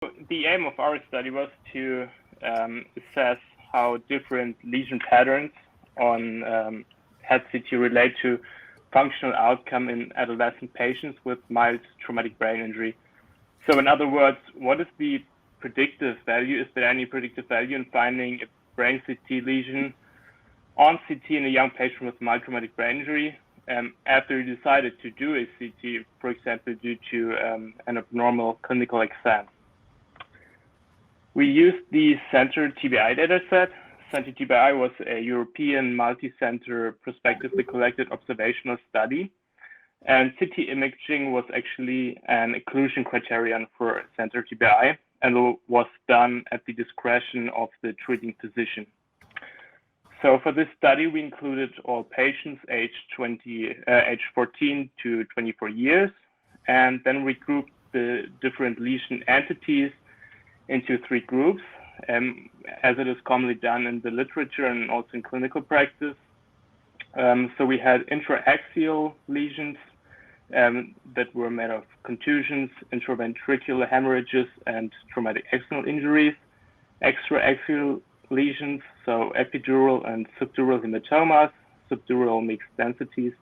The aim of our study was to assess how different lesion patterns on head CT relate to functional outcome in adolescent patients with mild traumatic brain injury. So in other words, what is the predictive value? Is there any predictive value in finding a brain CT lesion on CT in a young patient with mild traumatic brain injury after you decided to do a CT, for example, due to an abnormal clinical exam? We used the Center TBI dataset. Center TBI was a European multi-center prospectively collected observational study. And CT imaging was actually an inclusion criterion for Center TBI and was done at the discretion of the treating physician. So for this study, we included all patients aged 14 to 24 years, and then we grouped the different lesion entities into 3 groups, as it is commonly done in the literature and also in clinical practice. So we had intraaxial lesions that were made of contusions, intraventricular hemorrhages, and traumatic axonal injuries, extraaxial lesions, so epidural and subdural hematomas, subdural mixed densities,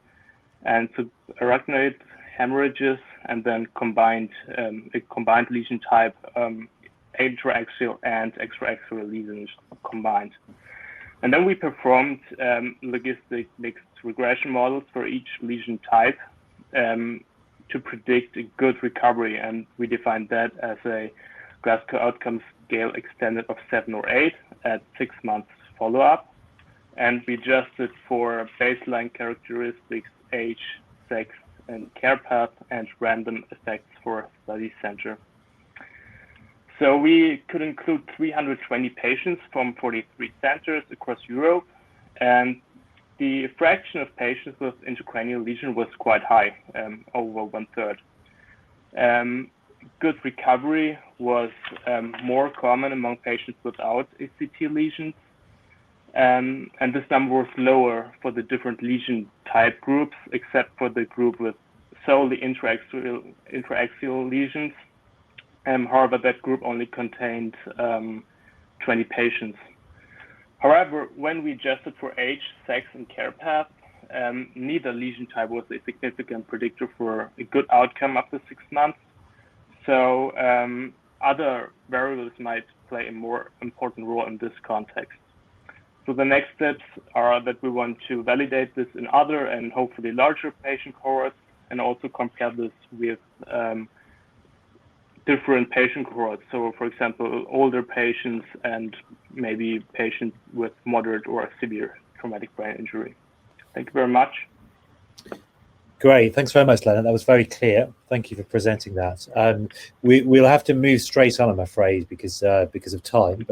and subarachnoid hemorrhages, and then a combined lesion type, intraaxial and extraaxial lesions combined. And then we performed logistic mixed regression models for each lesion type to predict a good recovery, and we defined that as a Glasgow outcome scale extended of 7 or 8 at 6 months follow-up, and we adjusted for baseline characteristics, age, sex, and care path, and random effects for study center. So we could include 320 patients from 43 centers across Europe, and the fraction of patients with intracranial lesion was quite high, over 1/3. Good recovery was more common among patients without ACT lesions, and this number was lower for the different lesion type groups, except for the group with solely intraaxial lesions. However, that group only contained 20 patients. However, when we adjusted for age, sex, and care path, neither lesion type was a significant predictor for a good outcome after 6 months. So other variables might play a more important role in this context. So the next steps are that we want to validate this in other and hopefully larger patient cohorts, and also compare this with different patient cohorts. So for example, older patients and maybe patients with moderate or severe traumatic brain injury. Thank you very much. Great, thanks very much, Lennart. That was very clear. Thank you for presenting that. We'll have to move straight on, I'm afraid, because of time.